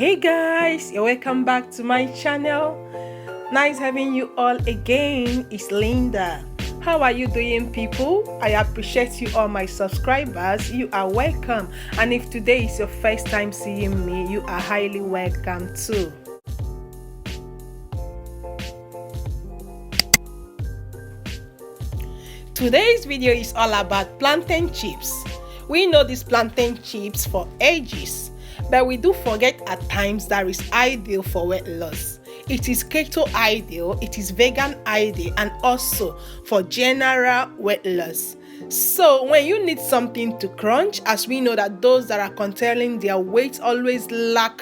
Hey guys, you're welcome back to my channel. Nice having you all again. It's Linda. How are you doing, people? I appreciate you, all my subscribers. You are welcome. And if today is your first time seeing me, you are highly welcome too. Today's video is all about plantain chips. We know these plantain chips for ages, but we do forget at times that is ideal for weight loss. It is keto ideal, it is vegan ideal, and also for general weight loss. So when you need something to crunch, as we know that those that are controlling their weight always lack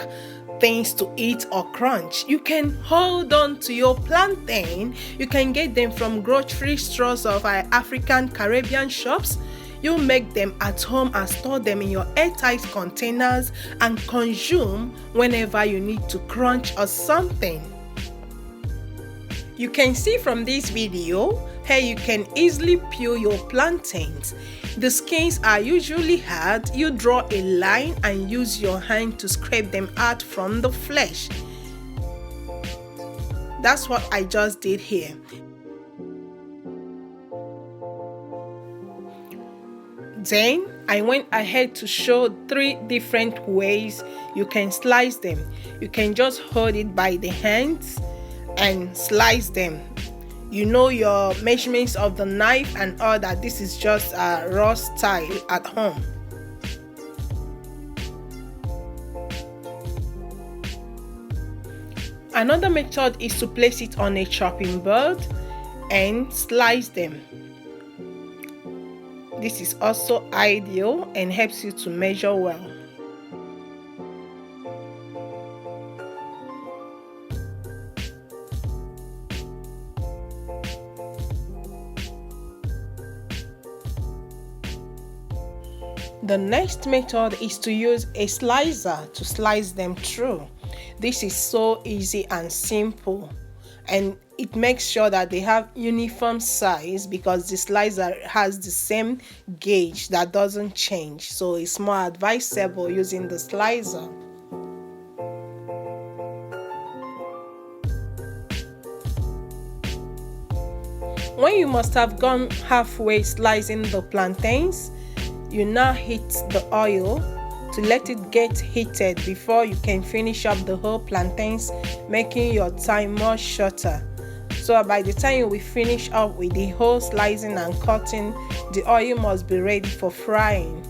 things to eat or crunch, you can hold on to your plantain. You can get them from grocery stores of our African Caribbean shops. You make them at home and store them in your airtight containers and consume whenever you need to crunch or something. You can see from this video how you can easily peel your plantains. The skins are usually hard. You draw a line and use your hand to scrape them out from the flesh. That's what I just did here. Then I went ahead to show 3 different ways you can slice them. You can just hold it by the hands and slice them. You know your measurements of the knife and all that. This is just a raw style at home. Another method is to place it on a chopping board and slice them. This is also ideal and helps you to measure well. The next method is to use a slicer to slice them through. This is so easy and simple, and it makes sure that they have uniform size because the slicer has the same gauge that doesn't change, so it's more advisable using the slicer. When you must have gone halfway slicing the plantains, you now heat the oil to let it get heated before you can finish up the whole plantains, making your time much shorter. So by the time you will finish up with the whole slicing and cutting, the oil must be ready for frying.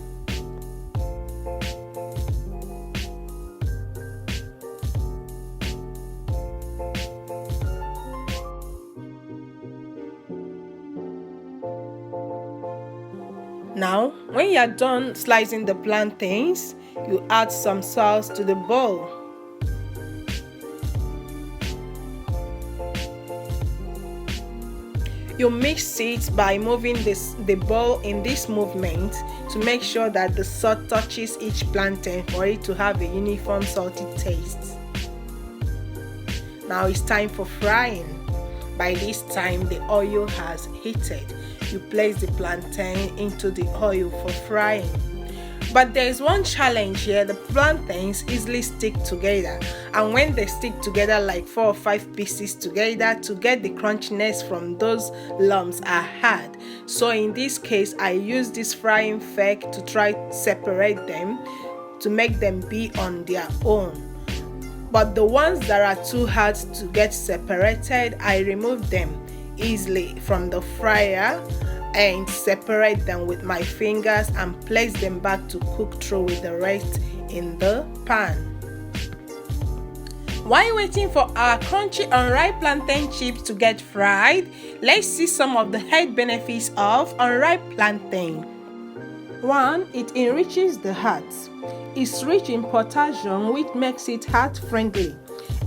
Now, when you are done slicing the plantains, you add some salt to the bowl. You mix it by moving the bowl in this movement to make sure that the salt touches each plantain for it to have a uniform salty taste. Now it's time for frying. By this time, the oil has heated. You place the plantain into the oil for frying. But there is one challenge here. The plantains easily stick together, and when they stick together like 4 or 5 pieces together, to get the crunchiness from those lumps are hard. So in this case, I use this frying fork to try to separate them, to make them be on their own. But the ones that are too hard to get separated, I remove them easily from the fryer and separate them with my fingers and place them back to cook through with the rest in the pan. While waiting for our crunchy unripe plantain chips to get fried, let's see some of the health benefits of unripe plantain. 1. It enriches the heart. It's rich in potassium, which makes it heart-friendly,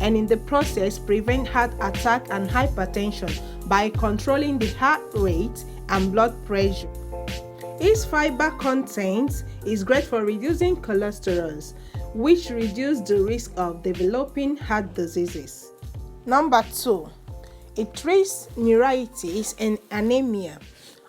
and in the process prevent heart attack and hypertension by controlling the heart rate and blood pressure. Its fiber content is great for reducing cholesterol, which reduce the risk of developing heart diseases. Number 2, it treats neuritis and anemia.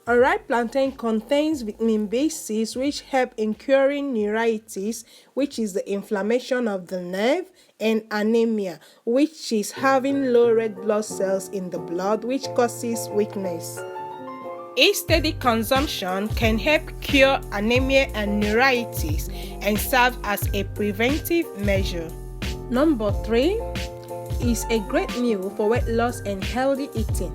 Unripe plantain contains vitamin B6, which help in curing neuritis, which is the inflammation of the nerve, and anemia, which is having low red blood cells in the blood, which causes weakness. A steady consumption can help cure anemia and neuritis and serve as a preventive measure. Number 3 is a great meal for weight loss and healthy eating.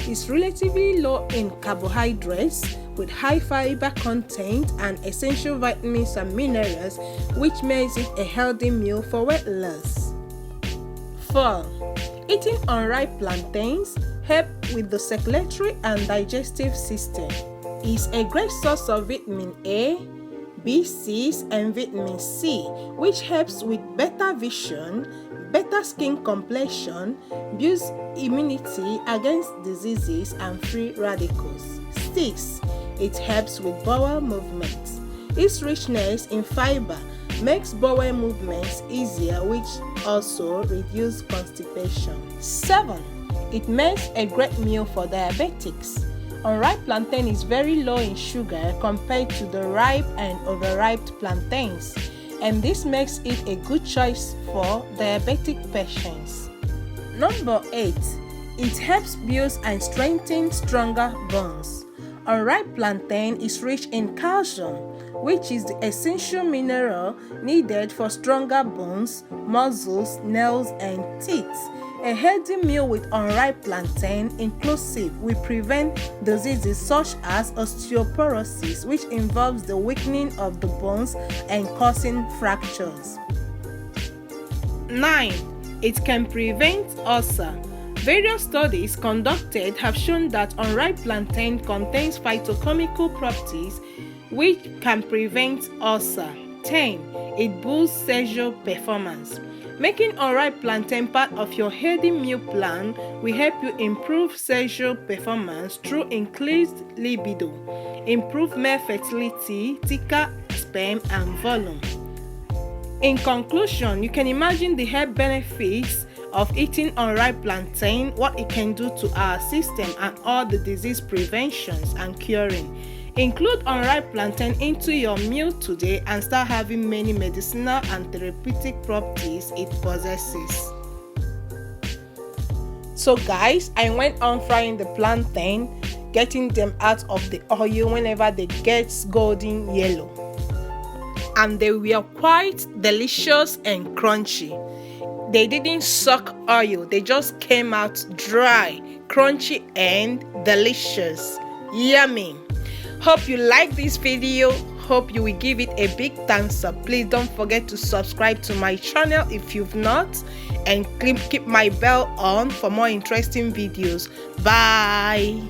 It's relatively low in carbohydrates with high fiber content and essential vitamins and minerals, which makes it a healthy meal for weight loss. 4. Eating unripe plantains help with the circulatory and digestive system. It's a great source of vitamin A, B6, and vitamin C, which helps with better vision, better skin complexion, builds immunity against diseases and free radicals. 6. It helps with bowel movements. Its richness in fiber makes bowel movements easier, which also reduces constipation. 7. It makes a great meal for diabetics. Unripe plantain is very low in sugar compared to the ripe and overripe plantains, and this makes it a good choice for diabetic patients. Number 8. It helps build and strengthen stronger bones. Unripe plantain is rich in calcium, which is the essential mineral needed for stronger bones, muscles, nails, and teeth. A healthy meal with unripe plantain inclusive will prevent diseases such as osteoporosis, which involves the weakening of the bones and causing fractures. 9. It can prevent ulcer. Various studies conducted have shown that unripe plantain contains phytochemical properties which can prevent ulcer. 10. It boosts sexual performance. Making unripe plantain part of your healthy meal plan will help you improve sexual performance through increased libido, improved male fertility, thicker sperm, and volume. In conclusion, you can imagine the health benefits of eating unripe plantain, what it can do to our system, and all the disease preventions and curing. Include unripe plantain into your meal today and start having many medicinal and therapeutic properties it possesses. So guys, I went on frying the plantain, getting them out of the oil whenever they get golden yellow. And they were quite delicious and crunchy. They didn't suck oil, they just came out dry, crunchy, and delicious. Yummy. Hope you like this video. Hope you will give it a big thumbs up. Please don't forget to subscribe to my channel if you've not, and keep my bell on for more interesting videos. Bye.